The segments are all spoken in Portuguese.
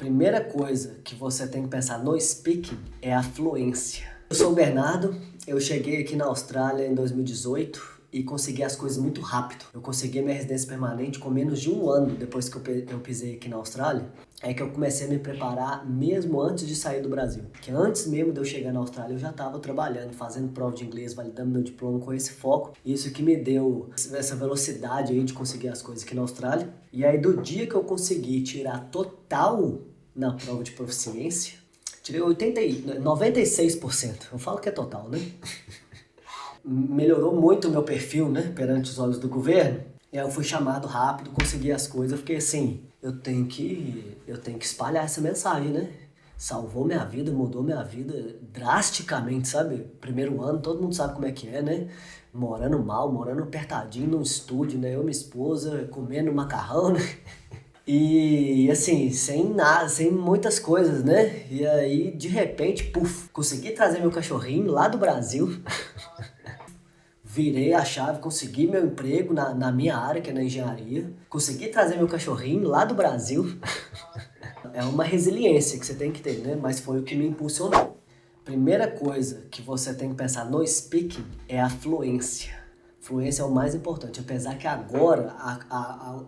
Primeira coisa que você tem que pensar no speaking é a fluência. Eu sou o Bernardo, eu cheguei aqui na Austrália em 2018 e consegui as coisas muito rápido. Eu consegui minha residência permanente com menos de um ano depois que eu pisei aqui na Austrália. É que eu comecei a me preparar mesmo antes de sair do Brasil. Porque antes mesmo de eu chegar na Austrália, eu já estava trabalhando, fazendo prova de inglês, validando meu diploma com esse foco. Isso que me deu essa velocidade aí de conseguir as coisas aqui na Austrália. E aí do dia que eu consegui tirar total na prova de proficiência, tirei 96%. Eu falo que é total, né? Melhorou muito o meu perfil, né? Perante os olhos do governo. E aí eu fui chamado rápido, consegui as coisas. Eu fiquei assim, eu tenho que espalhar essa mensagem, né? Salvou minha vida, mudou minha vida drasticamente, sabe? Primeiro ano, todo mundo sabe como é que é, né? Morando mal, morando apertadinho num estúdio, né? Eu e minha esposa comendo macarrão, né? E assim, sem nada, sem muitas coisas, né? E aí, de repente, puf, consegui trazer meu cachorrinho lá do Brasil. Virei a chave, consegui meu emprego na minha área, que é na engenharia. Consegui trazer meu cachorrinho lá do Brasil. É uma resiliência que você tem que ter, né? Mas foi o que me impulsionou. Primeira coisa que você tem que pensar no speaking é a fluência. Fluência é o mais importante, apesar que agora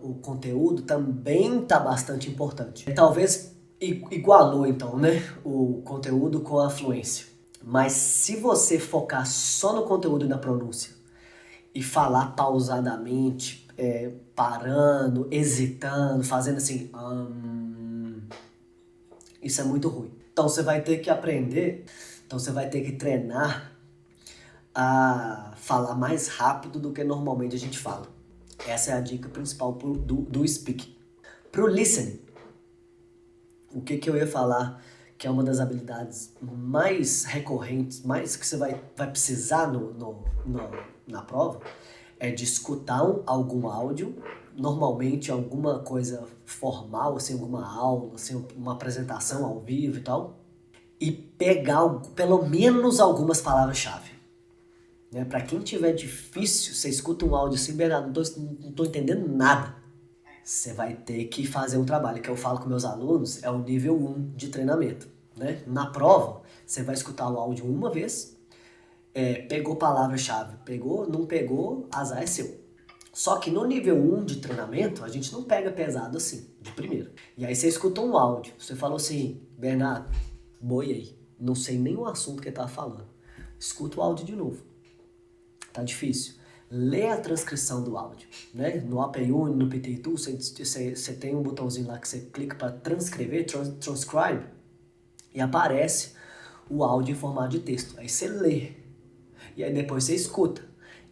o conteúdo também está bastante importante. Talvez igualou então, né? O conteúdo com a fluência. Mas se você focar só no conteúdo e na pronúncia e falar pausadamente, parando, hesitando, fazendo assim, isso é muito ruim. Então você vai ter que aprender, então você vai ter que treinar a falar mais rápido do que normalmente a gente fala. Essa é a dica principal do speaking. Pro listening, o que eu ia falar que é uma das habilidades mais recorrentes, mais que você vai precisar na prova, é de escutar algum áudio, normalmente alguma coisa formal, assim, alguma aula, assim, uma apresentação ao vivo e tal, e pegar pelo menos algumas palavras-chave. Né? Para quem tiver difícil, você escuta um áudio assim, Bernardo, não tô entendendo nada. Você vai ter que fazer um trabalho que eu falo com meus alunos, é o nível 1 de treinamento. Né? Na prova, você vai escutar o áudio uma vez, pegou palavra-chave, pegou, não pegou, azar é seu. Só que no nível 1 de treinamento, a gente não pega pesado assim, de primeiro. E aí você escutou um áudio, você falou assim, Bernardo, boiei, não sei nem o assunto que ele tava falando. Escuta o áudio de novo. Tá difícil. Lê a transcrição do áudio, né? No API-U, no PT-Tool, você tem um botãozinho lá que você clica para transcrever, transcribe, e aparece o áudio em formato de texto. Aí você lê, e aí depois você escuta,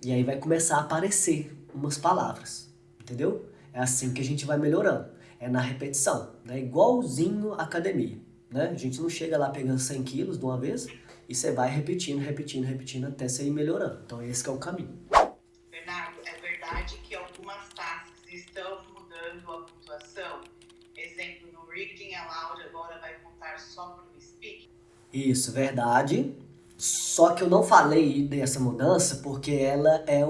e aí vai começar a aparecer umas palavras, entendeu? É assim que a gente vai melhorando, é na repetição, né? Igualzinho à academia, né? A gente não chega lá pegando 100 quilos de uma vez, e você vai repetindo até você ir melhorando. Então esse que é o caminho. Bernardo, é verdade que algumas tasks estão mudando a pontuação? Exemplo, no Reading Aloud agora vai contar só para o Speaking? Isso, verdade. Só que eu não falei dessa mudança porque ela é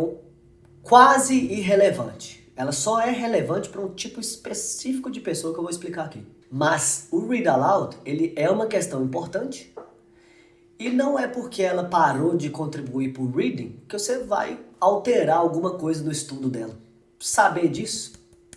quase irrelevante. Ela só é relevante para um tipo específico de pessoa que eu vou explicar aqui. Mas o Read Aloud, ele é uma questão importante. E não é porque ela parou de contribuir para o reading que você vai alterar alguma coisa no estudo dela. Saber disso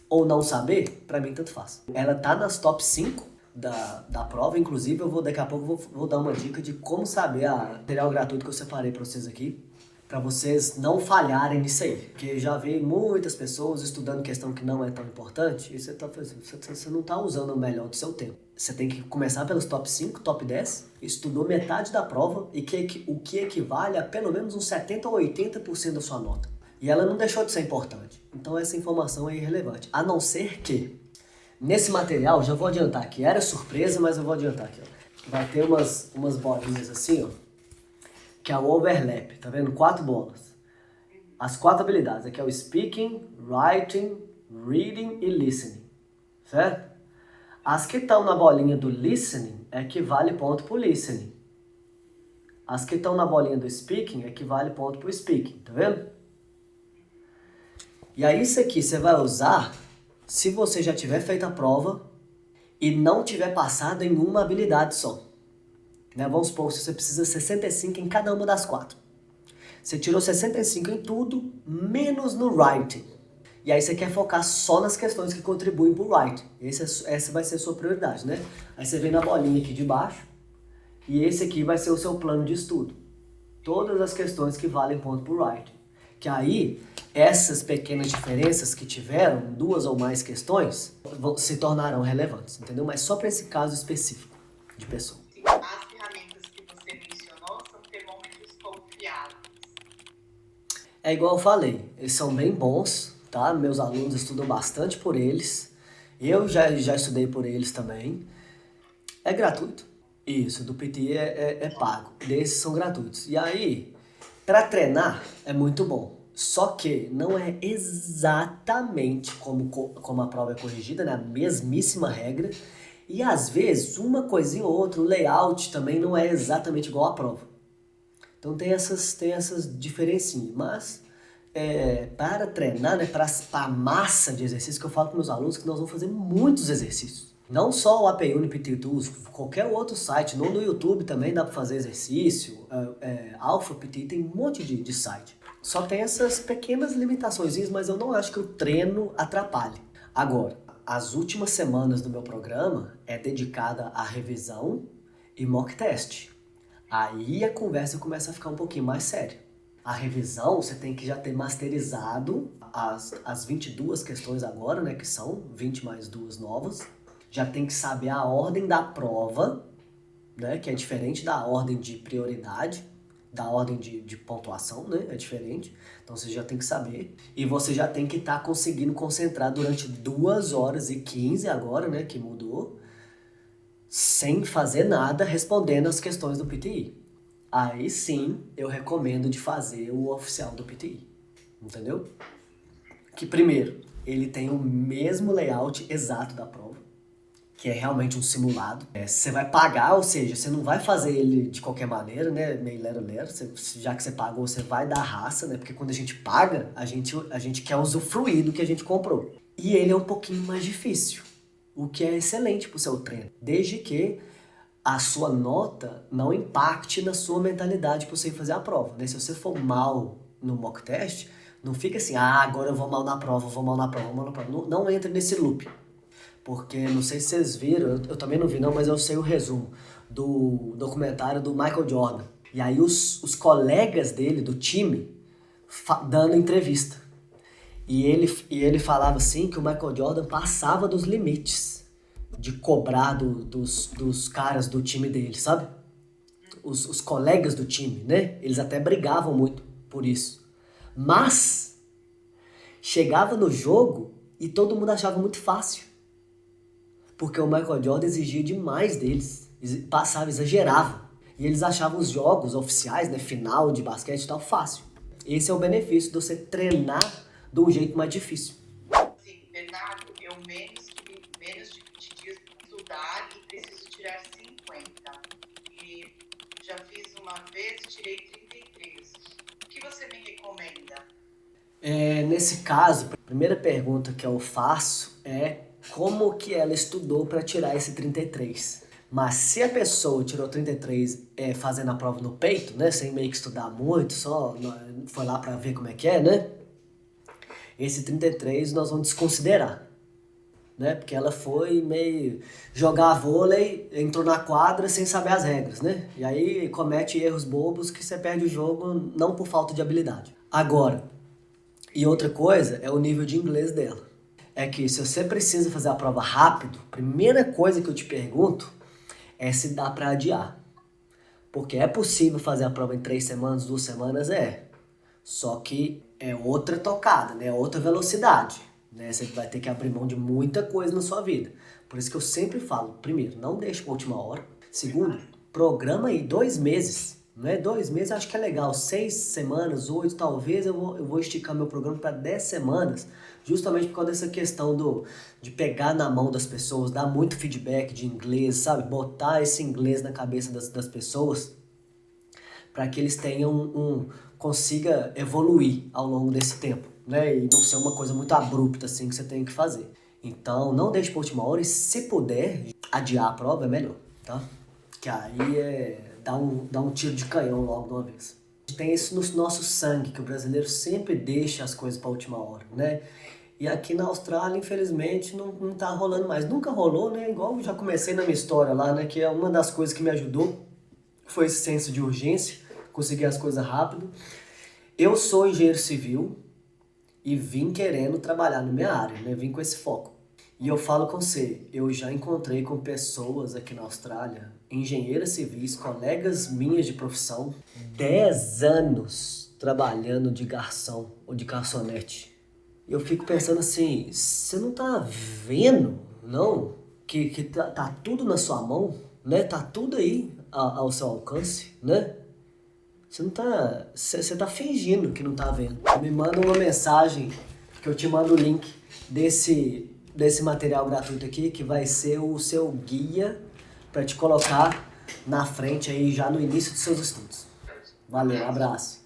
ou não saber, para mim tanto faz. Ela tá nas top 5 da prova, inclusive daqui a pouco vou dar uma dica de como saber a material gratuito que eu separei para vocês aqui, para vocês não falharem nisso aí. Porque já vi muitas pessoas estudando questão que não é tão importante e você não está usando o melhor do seu tempo. Você tem que começar pelos top 5, top 10, estudou metade da prova e o que equivale a pelo menos uns 70 ou 80% da sua nota. E ela não deixou de ser importante. Então essa informação é irrelevante. A não ser que, nesse material, já vou adiantar aqui, era surpresa, mas eu vou adiantar aqui. Ó. Vai ter umas bolinhas assim, ó, que é o overlap, tá vendo? 4 bolas. As 4 habilidades, aqui é o speaking, writing, reading e listening, certo? As que estão na bolinha do listening equivale ponto pro listening. As que estão na bolinha do speaking equivale ponto pro speaking, tá vendo? E aí isso aqui você vai usar se você já tiver feito a prova e não tiver passado em uma habilidade só. Né? Vamos supor, se você precisa 65 em cada uma das 4. Você tirou 65 em tudo, menos no writing. E aí você quer focar só nas questões que contribuem para o writing. Essa vai ser a sua prioridade, né? Aí você vem na bolinha aqui de baixo, e esse aqui vai ser o seu plano de estudo. Todas as questões que valem ponto para o writing. Que aí, essas pequenas diferenças que tiveram, 2 ou mais questões, se tornarão relevantes, entendeu? Mas só para esse caso específico de pessoa. As ferramentas que você mencionou são termômetros confiáveis. É igual eu falei, eles são bem bons, tá? Meus alunos estudam bastante por eles. Eu já estudei por eles também. É gratuito. Isso, do PT é pago. Desses são gratuitos. E aí, para treinar, é muito bom. Só que não é exatamente como a prova é corrigida, né? A mesmíssima regra. E às vezes, uma coisinha ou outra, o layout também não é exatamente igual à prova. Então tem essas diferencinhas. Mas para treinar, né, para a massa de exercícios, que eu falo para meus alunos que nós vamos fazer muitos exercícios. Não só o APU no PT Tools, qualquer outro site, no YouTube também dá para fazer exercício, Alpha PT, tem um monte de site. Só tem essas pequenas limitações, mas eu não acho que o treino atrapalhe. Agora, as últimas semanas do meu programa é dedicada à revisão e mock test. Aí a conversa começa a ficar um pouquinho mais séria. A revisão, você tem que já ter masterizado as 22 questões agora, né, que são 20 mais 2 novas. Já tem que saber a ordem da prova, né, que é diferente da ordem de prioridade, da ordem de pontuação, né, é diferente. Então você já tem que saber. E você já tem que estar conseguindo concentrar durante 2 horas e 15 agora, né, que mudou, sem fazer nada, respondendo as questões do PTI. Aí sim, eu recomendo de fazer o oficial do PTI, entendeu? Que primeiro, ele tem o mesmo layout exato da prova, que é realmente um simulado. Você vai pagar, ou seja, você não vai fazer ele de qualquer maneira, né, meio lero-lero, já que você pagou, você vai dar raça, né, porque quando a gente paga, a gente quer usufruir do que a gente comprou. E ele é um pouquinho mais difícil, o que é excelente pro seu treino, desde que a sua nota não impacte na sua mentalidade para você ir fazer a prova, né? Se você for mal no mock test, não fica assim, agora eu vou mal na prova, vou mal na prova, vou mal na prova. Não entre nesse loop. Porque, não sei se vocês viram, eu também não vi não, mas eu sei o resumo do documentário do Michael Jordan. E aí os colegas dele, do time, dando entrevista. E ele falava assim que o Michael Jordan passava dos limites de cobrar dos caras do time dele, sabe? Os colegas do time, né? Eles até brigavam muito por isso. Mas chegava no jogo e todo mundo achava muito fácil. Porque o Michael Jordan exigia demais deles. Passava, exagerava. E eles achavam os jogos oficiais, né? Final de basquete e tal, fácil. Esse é o benefício de você treinar de um jeito mais difícil. Sim, Bernardo, eu menos de 20 dias para estudar e preciso tirar 50. E já fiz uma vez e tirei 33. O que você me recomenda? Nesse caso, a primeira pergunta que eu faço é como que ela estudou para tirar esse 33. Mas se a pessoa tirou 33 fazendo a prova no peito, né, sem meio que estudar muito, só foi lá para ver como é que é, né? Esse 33 nós vamos desconsiderar, né? Porque ela foi meio jogar vôlei, entrou na quadra sem saber as regras, né? E aí comete erros bobos que você perde o jogo não por falta de habilidade. Agora, e outra coisa é o nível de inglês dela. É que se você precisa fazer a prova rápido, a primeira coisa que eu te pergunto é se dá para adiar. Porque é possível fazer a prova em 3 semanas, 2 semanas, Só que é outra tocada, né? É outra velocidade, né? Você vai ter que abrir mão de muita coisa na sua vida. Por isso que eu sempre falo, primeiro, não deixe para a última hora. Segundo, programa aí 2 meses. Né? 2 meses eu acho que é legal. 6 semanas, 8 talvez, eu vou esticar meu programa para 10 semanas. Justamente por causa dessa questão de pegar na mão das pessoas, dar muito feedback de inglês, sabe? Botar esse inglês na cabeça das pessoas para que eles tenham consiga evoluir ao longo desse tempo, né? E não ser uma coisa muito abrupta assim que você tem que fazer. Então, não deixe pra última hora e se puder adiar a prova é melhor, tá? Que aí dá um tiro de canhão logo de uma vez. A gente tem isso no nosso sangue, que o brasileiro sempre deixa as coisas pra última hora, né? E aqui na Austrália, infelizmente, não tá rolando mais. Nunca rolou, né? Igual eu já comecei na minha história lá, né? Que é uma das coisas que me ajudou foi esse senso de urgência, conseguir as coisas rápido. Eu sou engenheiro civil e vim querendo trabalhar na minha área, né? Vim com esse foco. E eu falo com você, eu já encontrei com pessoas aqui na Austrália, engenheiras civis, colegas minhas de profissão, 10 anos trabalhando de garçom ou de garçonete. E eu fico pensando assim, você não tá vendo, não? Que tá tudo na sua mão, né? Tá tudo aí ao seu alcance, né? Você não tá. Você tá fingindo que não tá vendo. Me manda uma mensagem que eu te mando o link desse material gratuito aqui, que vai ser o seu guia para te colocar na frente aí já no início dos seus estudos. Valeu, abraço.